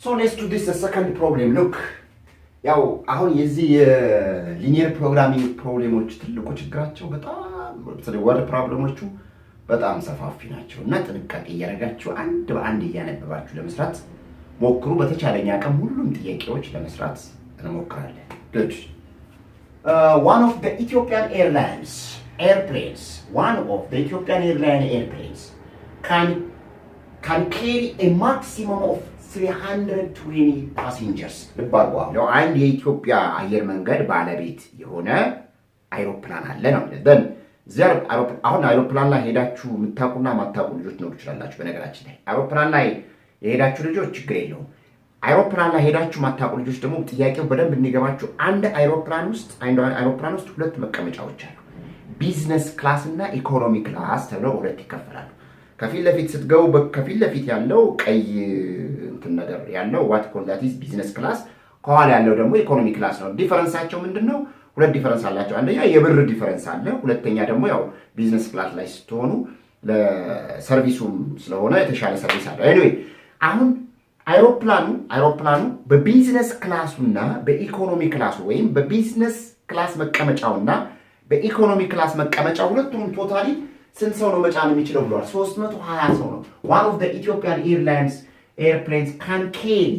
So let's do this the second problem. Look, ያው አሁን የዚህ የሊኒየር ፕሮግራሚንግ ፕሮብሌሞች ትልቁ ችግራቸው በጣም ወርድ ፕሮብሌሞቹ በጣም ሰፋፊ ናቸው እና ጥንቃቄ እያደረጋችሁ አንድ በአንድ እያነበባችሁ ለመስራት ሞክሩ። በተቻለኛ አቅም ሁሉም ጥያቄዎች ለመስራት እንሞክራለን። Good. One of the Ethiopian Airlines airplanes can carry a maximum of 320 passengers. ለባጓው አንድ የኢትዮጵያ አየር መንገድ ባለቤት የሆነ አይሮፕላን አለ ነው። then ዘር አሁን አይሮፕላን ላይ ሄዳችሁ የምታውቁና ማታውቁ ልጆች ነው ትችላላችሁ። በነገራችን ላይ አይሮፕላን ላይ የሄዳችሁ ልጆች ችግር የለውም። አይሮፕላን ላይ ሄዳችሁ ማታውቁ ልጆች ደግሞ ጥያቄው በደንብ እንዲገባችሁ አንድ አይሮፕላን ውስጥ ሁለት መቀመጫዎች አሉ። ቢዝነስ ክላስ እና ኢኮኖሚ ክላስ ተብለው ሁለት ይከፈላሉ። ከፊት ለፊት ስትገቡ ከፊት ለፊት ያለው ቀይ እንትን ነገር ያለው what call that is ቢዝነስ ክላስ፣ ከኋላ ያለው ደግሞ ኢኮኖሚ ክላስ ነው። ዲፈረንሳቸው ምንድነው? ሁለት ዲፈረንስ አላቸው። አንደኛ የብር ዲፈረንስ አለ፣ ሁለተኛ ደግሞ ያው ቢዝነስ ክላስ ላይ ስትሆኑ ለሰርቪሱም ስለሆነ የተሻለ ሰርቪስ አለ። ኤኒዌይ አሁን አይሮፕላኑ በቢዝነስ ክላሱና በኢኮኖሚ ክላሱ ወይም በቢዝነስ ክላስ መቀመጫውና በኢኮኖሚ ክላስ መቀመጫው ሁለቱም ቶታሊ ስንት ሰው ነው መጫን የሚችለው ብሏል? 320 ሰው ነው። One of the Ethiopian Airlines airplanes can carry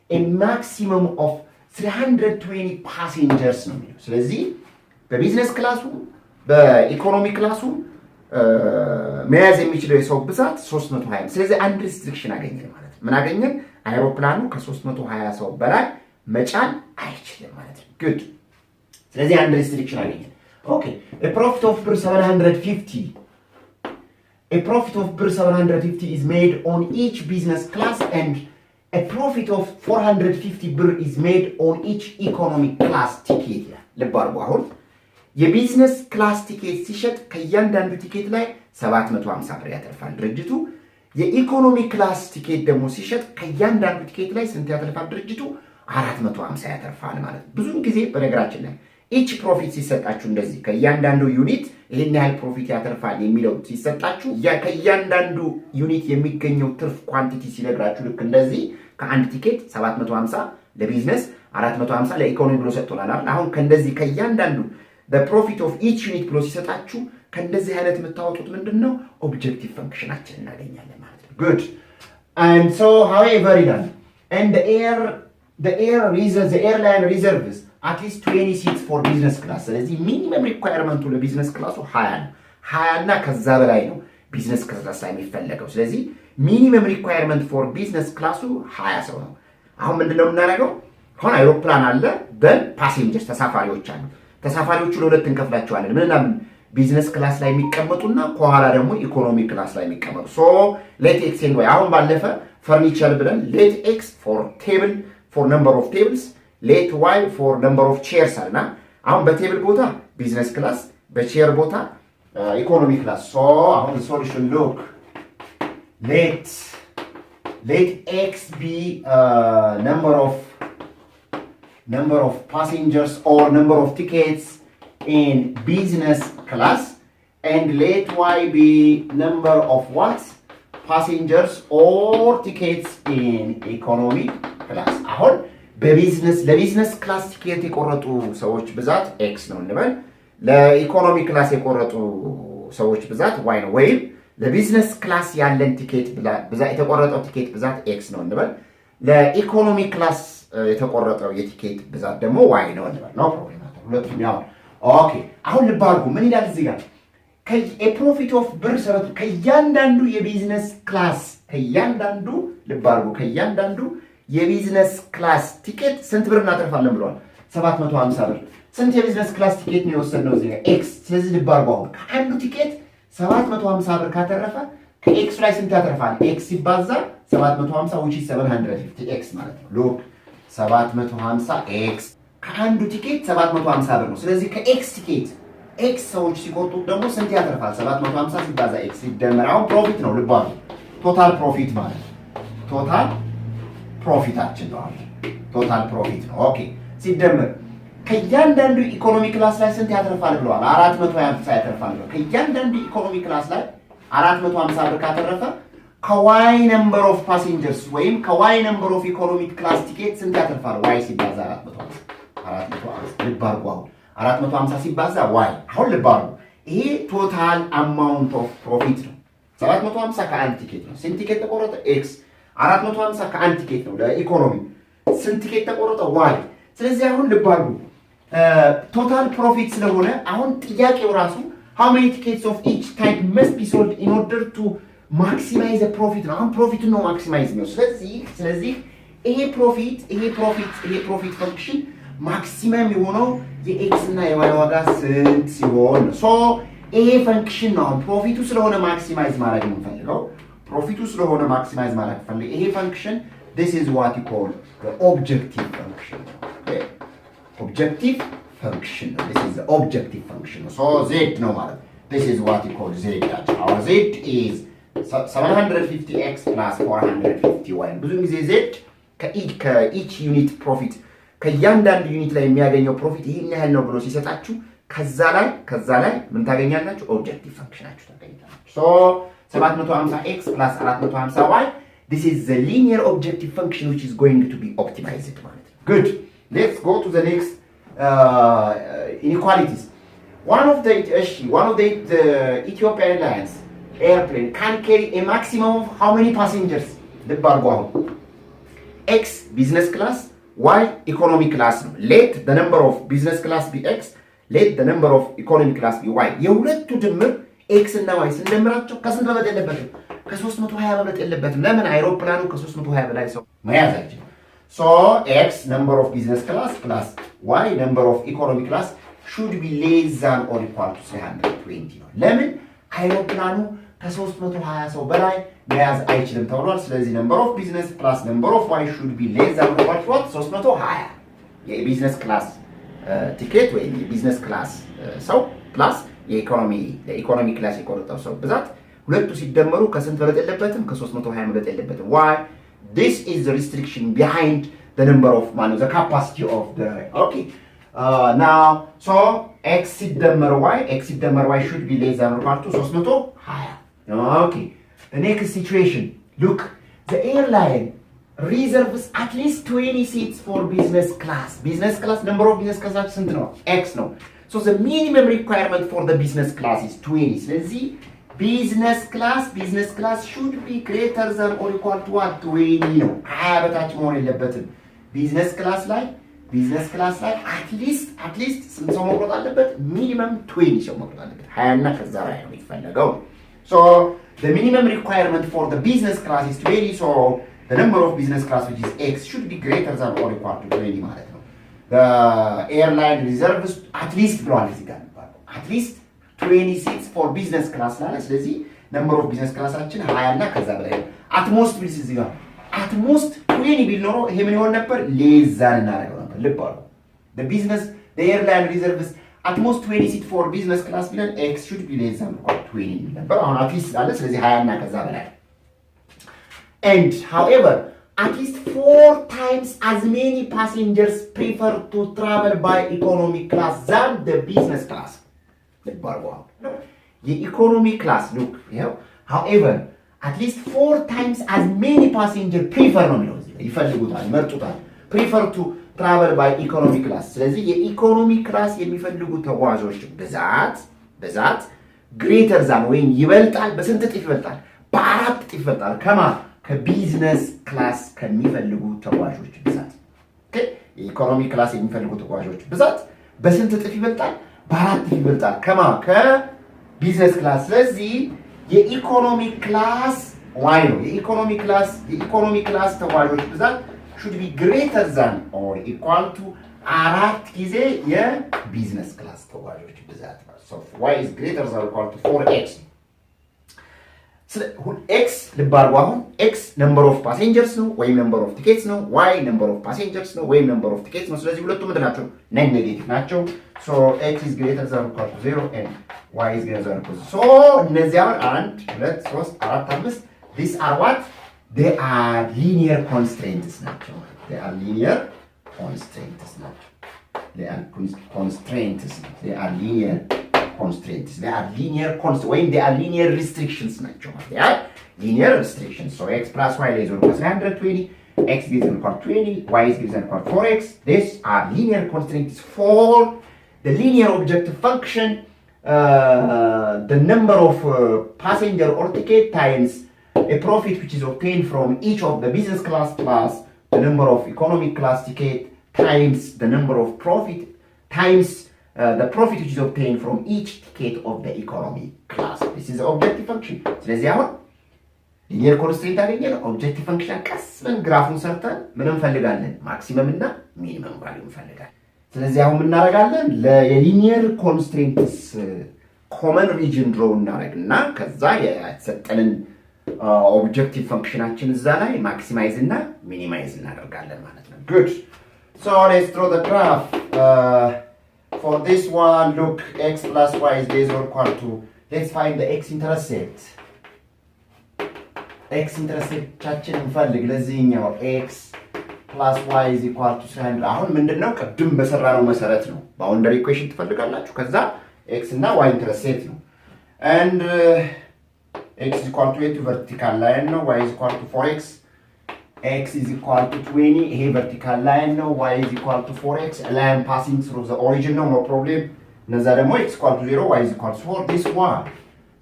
a maximum of 320 passengers ነው የሚለው። ስለዚህ በቢዝነስ ክላሱ በኢኮኖሚ ክላሱ መያዝ የሚችለው የሰው ብዛት 320። ስለዚህ አንድ ሪስትሪክሽን አገኘን ማለት ነው። ምን አገኘን? አይሮፕላኑ ከ320 ሰው በላይ መጫን አይችልም ማለት ነው። ጉድ። ስለዚህ አንድ ሪስትሪክሽን አገኘን። ኦኬ a profit of 750 is made on each business class and a profit of 450 ብር is made on each economy class ticket. ለባርጉ አሁን የቢዝነስ ክላስ ቲኬት ሲሸጥ ከእያንዳንዱ ቲኬት ላይ 750 ብር ያተርፋል ድርጅቱ። የኢኮኖሚ ክላስ ቲኬት ደግሞ ሲሸጥ ከእያንዳንዱ ቲኬት ላይ ስንት ያተርፋል ድርጅቱ? 450 ያተርፋል ማለት ነው። ብዙ ጊዜ በነገራችን ላይ ኢች ፕሮፊት ሲሰጣችሁ እንደዚህ ከእያንዳንዱ ዩኒት ይሄን ያህል ፕሮፊት ያተርፋል የሚለው ሲሰጣችሁ ከእያንዳንዱ ዩኒት የሚገኘው ትርፍ ኳንቲቲ ሲነግራችሁ ልክ እንደዚህ ከአንድ ቲኬት 750 ለቢዝነስ 450 ለኢኮኖሚ ብሎ ሰጥቶናል አይደል? አሁን ከእንደዚህ ከእያንዳንዱ the profit of each unit ብሎ ሲሰጣችሁ ከእንደዚህ አይነት የምታወጡት ምንድነው? ኦብጀክቲቭ ፈንክሽናችን እናገኛለን ማለት ነው። good. And so however ይላል and the airline reserves at least 20 seats for business class. ስለዚህ ሚኒመም ሪኳየርመንቱ ለቢዝነስ ክላሱ 20 ነው። 20 እና ከዛ በላይ ነው ቢዝነስ ክላስ ላይ የሚፈለገው። ስለዚህ ሚኒመም ሪኳየርመንት ፎር ቢዝነስ ክላሱ 20 ሰው ነው። አሁን ምንድነው የምናደርገው? አሁን አይሮፕላን አለ፣ ፓሴንጀርስ ተሳፋሪዎች አሉ። ተሳፋሪዎቹ ለሁለት እንከፍላቸዋለን። ምንና ቢዝነስ ክላስ ላይ የሚቀመጡና ከኋላ ደግሞ ኢኮኖሚ ክላስ ላይ የሚቀመጡ። ሶ ሌት ኤክስ ኤንድ ዋይ አሁን ባለፈ ፈርኒቸር ብለን ሌት ኤክስ ፎር ቴብል ፎር ነምበር ኦፍ ቴብልስ ሌት ዋይ ፎር ነምበር ኦፍ ቼርስ አለና አሁን በቴብል ቦታ ቢዝነስ ክላስ በቼር ቦታ ኢኮኖሚ ክላስ። ሶ አሁን ሶሉሽን ሉክ ሌት ኤክስ ቢ number of passengers or number of tickets in business class and let y be number of what passengers or tickets in economy class. አሁን ለቢዝነስ ክላስ ቲኬት የቆረጡ ሰዎች ብዛት x ነው እንበል። ለኢኮኖሚ ክላስ የቆረጡ ሰዎች ብዛት y ነው። ወይም ለቢዝነስ ክላስ ያለን ቲኬት ብዛት የተቆረጠው ቲኬት ብዛት x ነው እንበል። ለኢኮኖሚ ክላስ የተቆረጠው የቲኬት ብዛት ደግሞ y ነው እንበል። ነው ፕሮብሌም አለ። ሁለቱም ያው ኦኬ። አሁን ልብ አድርጉ ምን ይላል እዚህ ጋር ፕሮፊት ኦፍ ብር ሰበቱ ከእያንዳንዱ የቢዝነስ ክላስ ልብ አድርጉ ከእያንዳንዱ የቢዝነስ ክላስ ቲኬት ስንት ብር እናተርፋለን ብለዋል? 750 ብር። ስንት የቢዝነስ ክላስ ቲኬት ነው የወሰድነው እዚህ ጋር ኤክስ። ስለዚህ ልብ አድርጉ አሁን ከአንዱ ቲኬት 750 ብር ካተረፈ ከኤክስ ላይ ስንት ያተርፋል? ኤክስ ሲባዛ 750 which is 750 ኤክስ ማለት ነው። ሉክ 750 ኤክስ ከአንዱ ቲኬት 750 ብር ነው። ስለዚህ ከኤክስ ቲኬት ኤክስ ሰዎች ሲቆርጡ ደግሞ ስንት ያተርፋል? 750 ሲባዛ ኤክስ ሲደመር አሁን ፕሮፊት ነው። ልብ አድርጉ ቶታል ፕሮፊት ማለት ነው። ቶታል ፕሮፊታችን ነው። ቶታል ፕሮፊት ነው። ኦኬ ሲደመር ከእያንዳንዱ ኢኮኖሚ ክላስ ላይ ስንት ያተርፋል ብለዋል? 450 ያተርፋል ብለዋል። ከእያንዳንዱ ኢኮኖሚ ክላስ ላይ 450 ብር ካተረፈ ከዋይ ነምበር ኦፍ ፓሴንጀርስ ወይም ከዋይ ነምበር ኦፍ ኢኮኖሚክ ክላስ ቲኬት ስንት ያተርፋል? ዋይ ሲባዛ 450 ልብ አድርጉ። አሁን 450 ሲባዛ ዋይ። አሁን ልብ አድርጉ። ይሄ ቶታል አማውንት ኦፍ ፕሮፊት ነው። 750 ከአንድ ቲኬት ነው። ስንት ቲኬት ተቆረጠ? ኤክስ። 450 ከአንድ ቲኬት ነው ለኢኮኖሚ። ስንት ቲኬት ተቆረጠ? ዋይ። ስለዚህ አሁን ልብ አድርጉ ቶታል ፕሮፊት ስለሆነ አሁን ጥያቄው ራሱ how many tickets of each type must be sold in order to maximize the profit ነው። አሁን ፕሮፊቱን ነው ማክሲማይዝ ነው። ስለዚህ ይሄ ፕሮፊት ፈንክሽን ማክሲመም የሆነው የኤክስ እና የዋይ ዋጋ ስንት ሲሆን ሶ ይሄ ፈንክሽን ነው ፕሮፊቱ ስለሆነ ማክሲማይዝ ማድረግ የምንፈልገው ይሄ ፈንክሽን this is what you call the objective function. Okay? Objective function. This is the objective function. So z no matter. This is what you call z. Our z is 750x plus 450y. ብዙ ጊዜ z ከeach unit profit ከእያንዳንዱ ዩኒት ላይ የሚያገኘው ፕሮፊት ይሄን ያህል ነው ብሎ ሲሰጣችሁ ከዛ ላይ ምን ታገኛላችሁ? ኦብጀክቲቭ ፈንክሽናችሁ ታገኛላችሁ። ሶ 750x plus 450y this is the linear objective function which is going to be optimized ማለት ነው። Good. Let's go to the next inequalities. One of the Ethiopian Airlines airplane can carry a maximum of how many passengers? ልብ አድርጉ አሁን x business class y economy class ነው። let the number of business class be x, let the number of economy class be y. የሁለቱ ድምር x እና y ስንደምራቸው ከስንት በመጠን የለበትም? ከ320 በመጠን የለበትም። ለምን? አይሮፕላኑ ከ320 በላይ ሰው መያዝ አይችልም። so x number of business class plus y number of economy class should be less than or equal to 320 ነው። ለምን? አይሮፕላኑ ከ320 ሰው በላይ መያዝ አይችልም ተብሏል። ስለዚህ number of business plus number of y should be less than or equal to 320 የቢዝነስ ክላስ ቲኬት ወይ የቢዝነስ ክላስ ሰው ፕላስ የኢኮኖሚ ክላስ የቆረጠው ሰው ብዛት ሁለቱ ሲደመሩ ከስንት በለጥ የለበትም? ከ320 በለጥ የለበትም። why? This is the restriction behind the number of the capacity of the okay. Now so x ሲደመር y should be less than or equal to 320. Okay. The next situation. Look, the airline reserves at least 20 seats for business class. Business class number of business class ስንት ነው? x ነው. So the minimum requirement for the business class is 20. ስለዚህ business class should be greater than or equal to what? 20 ነው። 20 በታች መሆን የለበትም። business class ላይ at least ስንት ሰው መቁረጥ አለበት? ሚኒመም 20 ሰው መቁረጥ አለበት። 20 እና ከዛ በላይ ነው የሚፈለገው። So the minimum requirement for the business class is 20. So the number of business class which is x should be greater than or equal to 20 ማለት ነው። The airline reserves at least ብለዋል እዚህ ጋር at least 20 seats for business class ላይ። ስለዚህ number of business classችን 20 እና ከዛ በላይ ነው። at most ቢልስ እዚህ ጋር at most 20 ቢል ኖሮ ይሄ ምን ይሆን ነበር? less than እናደርገው ነበር። ልብ አሉ the airline reserves at most 20 seats for business class ቢለን x should be less than or 20 ነበር። አሁን at least አለ። ስለዚህ 20 እና ከዛ በላይ and however at least 4 times as many passengers prefer to travel by economy class than the business class. The economy class, look, however, at least 4 times as many passengers prefer prefer to travel by economy class. ስለዚህ የኢኮኖሚ ክላስ የሚፈልጉ ተጓዦች ብዛት greater than ወይም ይበልጣል። በስንት እጥፍ ይበልጣል? በ4 እጥፍ ይበልጣል። ከቢዝነስ ክላስ ከሚፈልጉ ተጓዦች ብዛት። ኦኬ የኢኮኖሚ ክላስ የሚፈልጉ ተጓዦች ብዛት በስንት እጥፍ ይበልጣል? በ4 እጥፍ ይበልጣል። ከቢዝነስ ክላስ። ስለዚህ የኢኮኖሚ ክላስ ዋይ ነው። የኢኮኖሚ ክላስ ተጓዦች ብዛት should be greater than or equal to 4 ጊዜ የቢዝነስ ክላስ ተጓዦች ብዛት ነው። So y is greater than or equal to 4x. x ልብ አድርጉ። አሁን x number of passengers ነው ወይም number of tickets ነው። y number of passengers ነው ወይም number of tickets ነው። ስለዚህ ሁለቱም ምንድን ናቸው? ኔጌቲቭ ናቸው። so x is greater than or equal to 0 and y is greater than or equal to 0. so እነዚህ አሁን 1 2 3 4 5 these are what? they are linear constraints ናቸው። they are linear constraints ናቸው። they are linear constraints. They are linear constraints ወይም they are linear restrictions ናቸው። linear restriction. So x plus y is equal to 320, x is equal to 20, y is equal to 4x. These are linear constraints for the linear objective function, the number of passenger or ticket times a profit which is obtained from each of the business class plus the number of economic class ticket times the number of profit times the profit which is obtained from each ticket of the economy class. This is the objective function. ስለዚህ አሁን ሊኒየር ኮንስትሬንት አገኘን። ኦብጀክቲቭ ፈንክሽን ቀስመን ግራፉን ሰርተን ምን እንፈልጋለን? ማክሲመም እና ሚኒመም ቫልዩ እንፈልጋለን። ስለዚህ አሁን ምን እናደርጋለን? ለሊኒየር ኮንስትሬንትስ ኮመን ሪጅን ድሮው እናደርግና ከዛ የተሰጠንን ኦብጀክቲቭ ፈንክሽናችን እዛ ላይ ማክሲማይዝ እና ሚኒማይዝ እናደርጋለን ማለት ነው። Good. So let's draw the graph. For this one, look, x plus y is less or equal to, let's find the x-intercept. X-intercept እንፈልግ ለዚህኛው x plus y is equal to 300. አሁን ምንድነው ቅድም በሰራነው መሰረት ነው። ባውንደሪ ኢኩዌሽን ትፈልጋላችሁ። ከዛ x እና y ኢንተርሴፕት ነው። And x is equal to 8 vertical line ነው. Y is equal to 4x. X is equal to 20. ይሄ vertical line ነው. Y is equal to 4x. A line passing through the origin ነው. No problem. እነዛ ደግሞ x equal to 0, y is equal to 4. This one.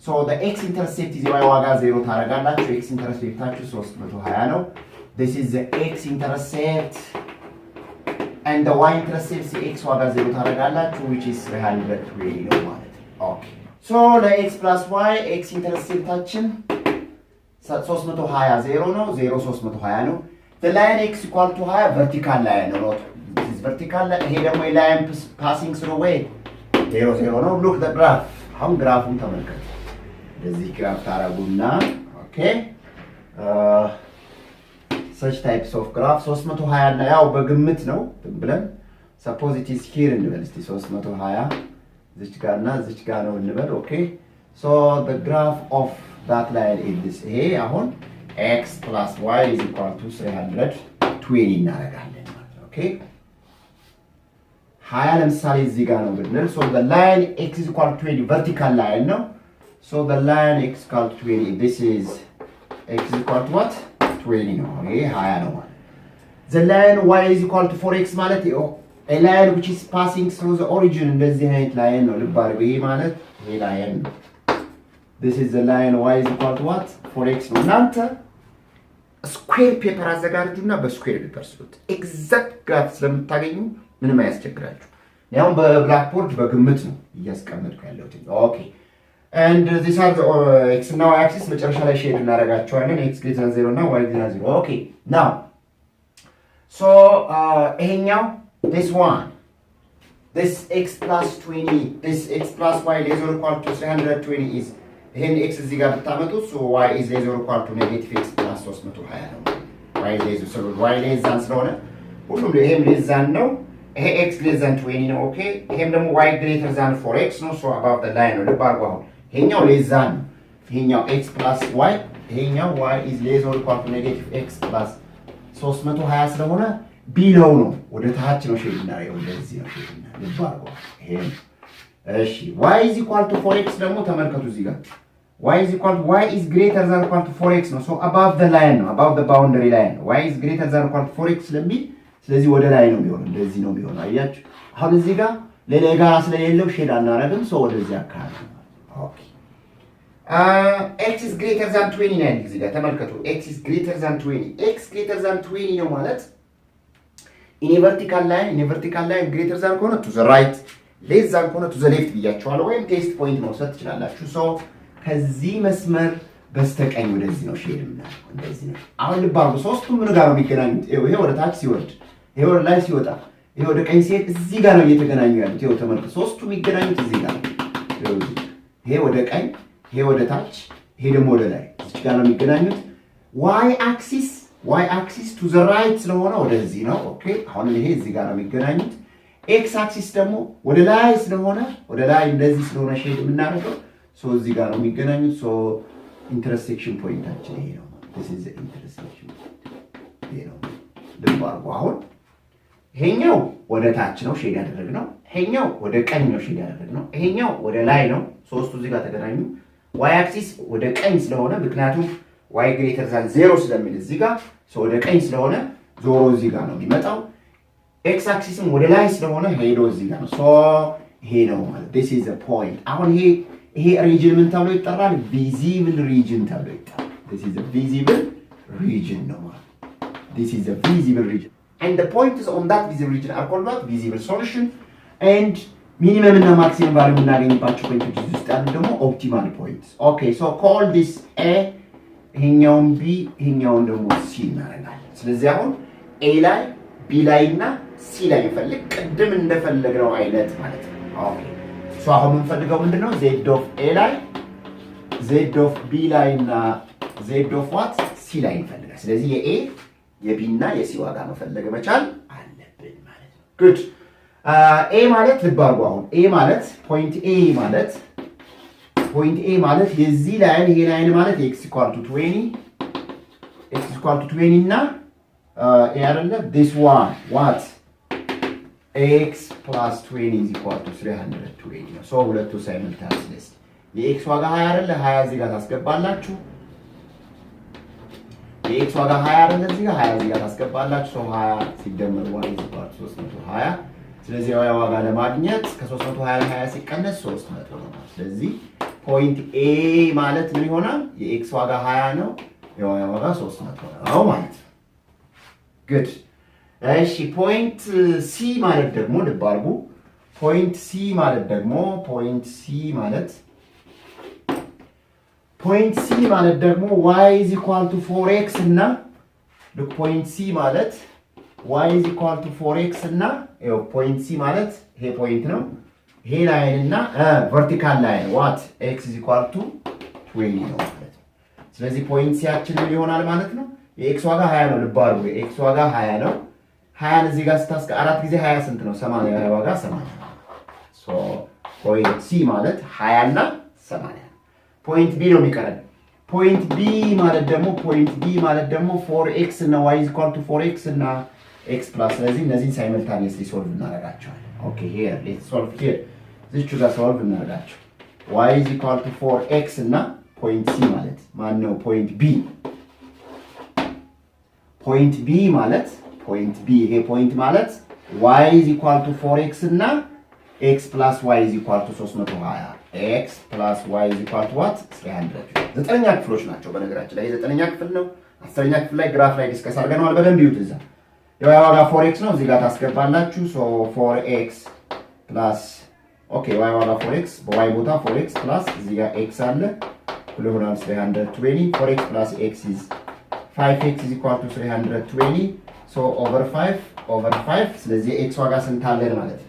So the x-intercept is y ዋጋ 0 ታደርጋላችሁ። x-intercepታችሁ 320 ነው. This is the x-intercept. And the y-intercept x ዋጋ 0 ታደርጋላችሁ, which is 320 ነው ማለት ነው. Okay. So the x plus y x-intercepታችን 320 0 ነው. 0 320 ነው. The line x equal to 20 vertical line ነው. This is vertical line. ይሄ ደግሞ line passing through way 0 0 ነው. Look the graph. አሁን ግራፉን ተመልከቱ። እንደዚህ ግራፍ ታረጉና ኦኬ such types of graph 320 እና ያው በግምት ነው ብለን suppose it is here እንበል እስቲ 320 እዚህ ጋርና እዚህ ጋር ነው እንበል ኦኬ so the graph of that line is this ይሄ አሁን x plus y is equal to 320 እናደርጋለን ማለት ነው ኦኬ 20 ለምሳሌ እዚህ ጋር ነው ብንል so the line x is equal to 20 vertical line ነው so the line x is equal to 20 this is x is equal to what 20 ነው ይሄ 20 ነው ማለት the line y is equal to 4x ማለት a line which is passing through the origin እንደዚህ አይነት ላይን ነው ልብ አድርጉ ይሄ ማለት ይሄ ላይን ነው this is the line y is equal to what 4x ነው እናንተ ስኩዌር ፔፐር አዘጋጁና በስኩዌር ፔፐር ስሉት ኤግዛክት ግራፍ ስለምታገኙ ምንም አያስቸግራችሁ ያው በብላክ ቦርድ በግምት ነው እያስቀመጥኩ ያለሁት ኦኬ and these are the x and y axis መጨረሻ ላይ ሼድ እናደርጋቸዋለን x greater than 0 እና y greater than 0 okay now so ይሄኛው this one this x plus 20 this x plus y less or equal to 320 is ይሄን x እዚህ ጋር ብታመጡት so y is less or equal to negative x plus 320 ነው y less so y less than ስለሆነ ሁሉም ይሄም less than ነው ይሄ x less than 20 ነው ኦኬ ይሄም ደግሞ y greater than 4x ነው so above the line ነው ልብ አድርጉ አሁን ይሄኛው less than ይሄኛው x plus y ይሄኛው y is less or equal to negative x plus 320 ስለሆነ ቢለው ነው ወደ ታች ነው ሼድ እናደርገው እንደዚህ ነው ሼድ እናደርገው ልብ አድርጉ ይሄ እሺ y is equal to 4x ደግሞ ተመልከቱ እዚህ ጋር y is equal to y is greater than or equal to 4x ነው so above the line ነው above the boundary line y is greater than or equal to 4x ስለሚል ስለዚህ ወደ ላይ ነው የሚሆነው እንደዚህ ነው የሚሆነው አያችሁ አሁን እዚህ ጋር ሌላ ጋር ስለሌለው ሼድ አናረግም so ወደዚህ አካባቢ ኦኬ x is greater than 20 ነው እዚህ ጋር ተመልከቱ x is greater than 20 x greater than 20 ነው ማለት in a vertical line greater than ከሆነ to the right less than ከሆነ to the left ብያችኋለሁ ወይም ቴስት ፖይንት መውሰድ ትችላላችሁ so ከዚህ መስመር በስተቀኝ ወደዚህ ነው ሼድ የምናደርገው እንደዚህ ነው አሁን ልብ አድርጉ ሶስቱም ምን ጋር ነው የሚገናኙት ይሄ ወደ ታች ሲወርድ ይሄ ወደ ላይ ሲወጣ ይሄ ወደ ቀኝ ሲሄድ እዚህ ጋር ነው እየተገናኙ ያሉት ይሄው ተመልከቱ ሶስቱም የሚገናኙት እዚህ ጋር ነው ይሄ ወደ ቀኝ ይሄ ወደ ታች ይሄ ደግሞ ወደ ላይ እዚህ ጋር ነው የሚገናኙት y axis to the right ስለሆነ ወደዚህ ነው ኦኬ አሁን ይሄ እዚህ ጋር ነው የሚገናኙት x axis ደግሞ ወደ ላይ ስለሆነ ወደ ላይ እንደዚህ ስለሆነ ሼድ የምናደርገው so እዚህ ጋር ነው የሚገናኙት so intersection ፖይንታችን ይሄ ነው this is the intersection ይሄ ነው ልብ አድርጉ አሁን ይሄኛው ወደ ታች ነው ሼድ ያደረግነው ይሄኛው ወደ ቀኝ ነው ሼድ ያደረግነው ይሄኛው ወደ ላይ ነው ሶስቱ እዚህ ጋር ተገናኙ y axis ወደ ቀኝ ስለሆነ ምክንያቱም y greater than 0 ስለሚል እዚህ ጋር ወደ ቀኝ ስለሆነ ዞሮ እዚህ ጋር ነው የሚመጣው x አክሲስም ወደ ላይ ስለሆነ ሄዶ እዚህ ጋር ነው ይሄ ነው ማለት this is the point አሁን ይሄ ሪጅን ምን ተብሎ ይጠራል visible region ተብሎ ይጠራል this is the visible region ነው ማለት this is the visible region and the points on that visible region are called what visible solution and minimum and maximum value የምናገኝባቸው ፖይንቶች ውስጥ ያሉ ደግሞ optimal points okay so call this a ይሄኛውን b ይሄኛውን ደግሞ c እናደርጋለን ስለዚህ አሁን a ላይ b ላይ እና c ላይ እንፈልግ ቅድም እንደፈለግነው አይነት ማለት ነው ኦኬ ሶ አሁን የምንፈልገው ምንድነው z of a ላይ z of b ላይ እና z of what c ላይ እንፈልጋለን ስለዚህ የa የb እና የc ዋጋ መፈለግ መቻል አለብን ማለት ነው good a ማለት ልባርጉ አሁን a ማለት point a ማለት የዚህ ላይን ይሄ ላይን ማለት x = 20 እና አይደለ this one what x plus 20 is equal to 320 ነው so ሁለቱ simultaneous የx ዋጋ 20 አይደለ 20 እዚህ ጋር ታስገባላችሁ የx ዋጋ 20 አይደለ እዚህ ጋር 20 እዚህ ጋር ታስገባላችሁ so 20 ሲደመር y is equal to 320 ስለዚህ y ዋጋ ለማግኘት ከ320 ላይ 20 ሲቀነስ 300 ነው ስለዚህ ፖይንት a ማለት ምን ይሆናል የx ዋጋ 20 ነው የy ዋጋ 300 ነው ማለት good እሺ ፖይንት c ማለት ደግሞ ልብ አድርጉ ፖይንት c ማለት ደግሞ y is equal to 4x እና ልክ ፖይንት c ማለት y is equal to 4x እና ይሄ ፖይንት c ማለት ይሄ ፖይንት ነው ይሄ ላይን እና vertical line what x is equal to 20 ነው ማለት ነው ስለዚህ ፖይንት c ያችን ምን ይሆናል ማለት ነው የx ዋጋ 20 ነው ልብ አድርጉ የx ዋጋ 20 ነው 20 እዚህ ጋር ስታስቀ 4 ጊዜ 20 ስንት ነው 80 ያ ዋጋ 80 ሶ ፖይንት c ማለት 20 እና 80 ፖይንት b ነው የሚቀረን ፖይንት b ማለት ደግሞ 4x እና y is equal to 4x እና x plus ስለዚህ እነዚህን ሳይመልታኒየስሊ ሶልቭ እናደርጋቸዋለን ኦኬ here let's solve here እዚች ጋር ሶልቭ እናደርጋቸው y is equal to 4x እና ፖይንት c ማለት ማን ነው ፖይንት b ማለት ይሄ ፖይንት ማለት y is equal to 4x እና x plus y is equal to 320 x plus y is equal to what 300 ዘጠነኛ ክፍሎች ናቸው በነገራችን ላይ ዘጠነኛ ክፍል ነው አስረኛ ክፍል ላይ ግራፍ ላይ ዲስከስ አድርገናል በደንብ ይዩት እዛ የy ዋጋ 4x ነው እዚህ ጋር ታስገባላችሁ so 4x plus ኦኬ y ዋጋ 4x በy ቦታ 4x plus እዚህ ጋር x አለ ይሆናል 320 4x plus x is 5x is equal to 320 so over 5 ስለዚህ x ዋጋ ስንት አለን ማለት ነው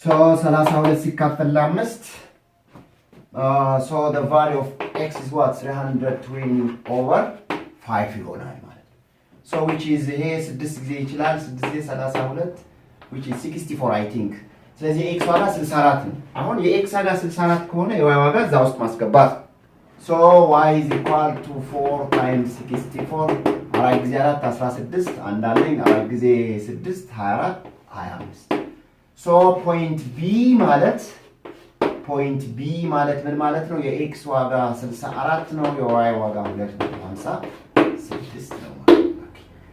so 32 ሲካፈል ለ5 so the value of x is what 320 over 5 ይሆናል so which is here 6 ጊዜ ይችላል 6 ጊዜ 32 which is 64 I think ስለዚህ x ዋጋ 64 ነው አሁን የx ዋጋ 64 ከሆነ የy ዋጋ እዛ ውስጥ ማስገባት so y is equal to 4 times 64 4 ጊዜ 4 16 አንድ አለኝ 4 ጊዜ 6 24 25 so point b ማለት ምን ማለት ነው የx ዋጋ 64 ነው የy ዋጋ 256 ነው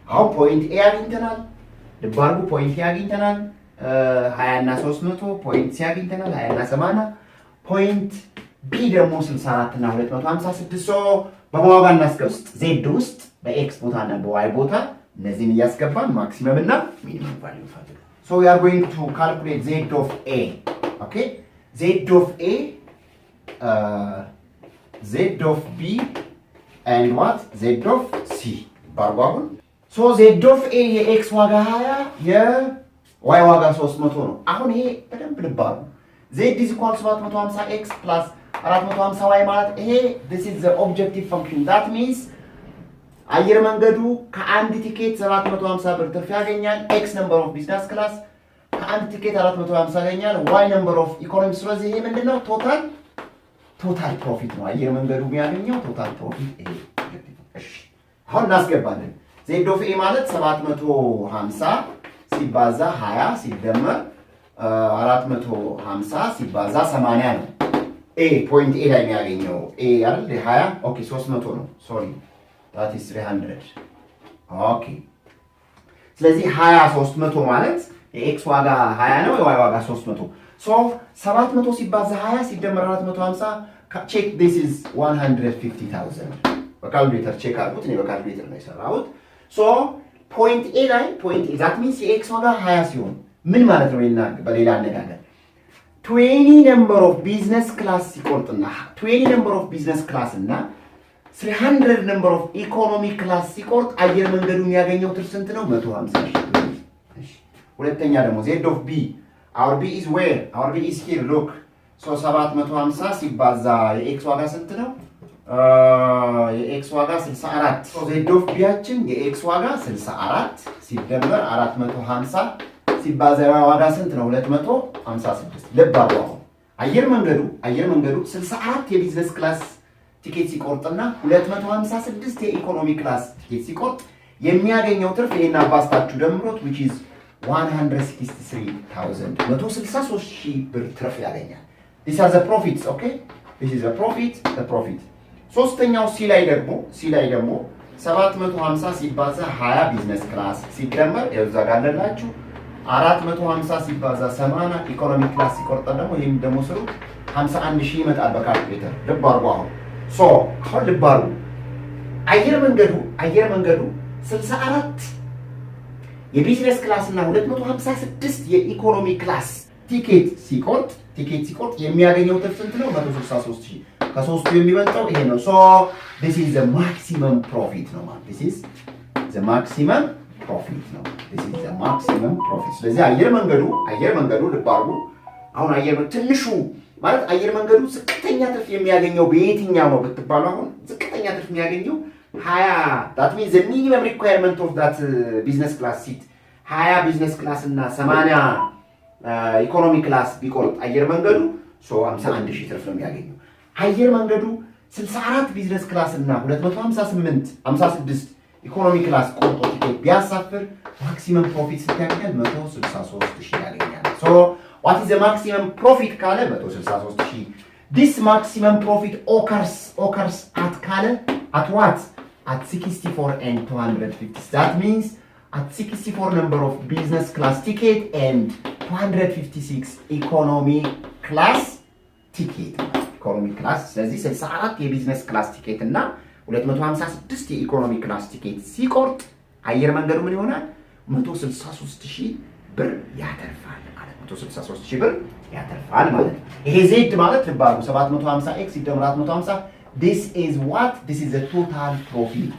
አሁን ፖይንት a አግኝተናል ልባርጉ ፖይንት a አግኝተናል 20 እና 300 ፖይንት c አግኝተናል 20 እና 80 ፖይንት b ደግሞ 64 እና 256 so በማዋጋ እናስቀምጥ z ውስጥ በx ቦታ እና በy ቦታ እነዚህን እያስገባን ማክሲመም እና ሚኒመም ቫልዩ ፈልገን so we are going to calculate z of a okay z of a z of b and what z of c ባርጓውን so z of a የx ዋጋ 20 የy ዋጋ 300 ነው አሁን ይሄ በደንብ ልባሩ z is equal to 750x plus 450y ማለት ይሄ this is the objective function that means አየር መንገዱ ከአንድ ቲኬት 750 ብር ትርፍ ያገኛል x number of business class ከአንድ ቲኬት 450 ያገኛል y number of economy ስለዚህ ይሄ ምንድነው ቶታል ፕሮፊት ነው አየር መንገዱ የሚያገኘው ቶታል ፕሮፊት ይሄ እሺ አሁን እናስገባለን z of a ማለት 750 ሲባዛ 20 ሲደመር 450 ሲባዛ 80 ነው ኤ ፖይንት ኤ ላይ የሚያገኘው ኤ አይደል 20 ኦኬ 300 ነው ሶሪ that is 300 ኦኬ ስለዚህ 20 300 ማለት የኤክስ ዋጋ 20 ነው የዋይ ዋጋ 300 ሶ 700 ሲባዛ 20 ሲደመር 450 ቼክ this is 150,000 በካልኩሌተር ቼክ አድርጉት እኔ በካልኩሌተር ነው የሰራሁት ሶ ፖይንት ኤ ላይ ፖይንት ኤ that means የኤክስ ዋጋ 20 ሲሆን ምን ማለት ነው በሌላ አነጋገር 20 number of business class ሲቆርጥና 20 number of business class እና 300 number of economy class ሲቆርጥ አየር መንገዱ የሚያገኘው ትርፍ ስንት ነው 150,000 እሺ ሁለተኛ ደግሞ z of b our b is where our b is here look so 750 ሲባዛ የኤክስ ዋጋ ስንት ነው የኤክስ ዋጋ 64 so z of b ያችን የኤክስ ዋጋ 64 ሲደመር 450 ሲባዛ ዋጋ ስንት ነው 256 ለባው አየር መንገዱ 64 የቢዝነስ ክላስ ቲኬት ሲቆርጥና 256 የኢኮኖሚ ክላስ ቲኬት ሲቆርጥ የሚያገኘው ትርፍ ይሄን አባስታችሁ ደምሮት which is 163,000 ብር ትርፍ ያገኛል this is the profits okay this is the profit ሶስተኛው ሲ ላይ ደግሞ 750 ሲባዛ 20 ቢዝነስ ክላስ ሲደመር ያዛ ጋር አለላችሁ 450 ሲባዛ 80 ኢኮኖሚ ክላስ ሲቆርጥ ደግሞ ይሄም ደግሞ ስሩ 51,000 ይመጣል በካልኩሌተር ልብ አድርጉ አሁን ሶ አሁን ልብ አድርጉ አየር መንገዱ 64 የቢዝነስ ክላስ እና 256 የኢኮኖሚ ክላስ ቲኬት ሲቆርጥ የሚያገኘው ትርፍ ስንት ነው 163,000 ከሶስቱ የሚበልጠው ይሄ ነው ሶ this is the maximum profit ነው ማለት this is the maximum profit ነው this is the maximum profit ስለዚህ አየር መንገዱ ልብ አድርጉ አሁን ትንሹ ማለት አየር መንገዱ ዝቅተኛ ትርፍ የሚያገኘው በየትኛው ነው ብትባሉ አሁን ዝቅተኛ ትርፍ የሚያገኘው 20 that means the minimum requirement of that business class seat 20 business class እና 80 ኢኮኖሚ ክላስ ቢቆርጥ አየር መንገዱ so 51,000 ትርፍ ነው የሚያገኘው አየር መንገዱ 64 ቢዝነስ ክላስ እና 256 ኢኮኖሚ ክላስ ቆርጦ ቲኬት ቢያሳፍር ማክሲመም ፕሮፊት ሲያገኝ 163,000 ያገኛል so what is the maximum profit ካለ 163,000 this maximum profit occurs at ካለ at what at 64 and 250 that means at 64 number of business class ticket and 256 economy class ticket ኢኮኖሚ ክላስ ስለዚህ 64 የቢዝነስ ክላስ ቲኬት እና 256 የኢኮኖሚ ክላስ ቲኬት ሲቆርጥ አየር መንገዱ ምን ይሆናል 163,000 ብር ያተርፋል ማለት 163,000 ብር ያተርፋል ማለት ይሄ ዜድ ማለት ልባሉ 750 x ይደመር 450 this is the total profit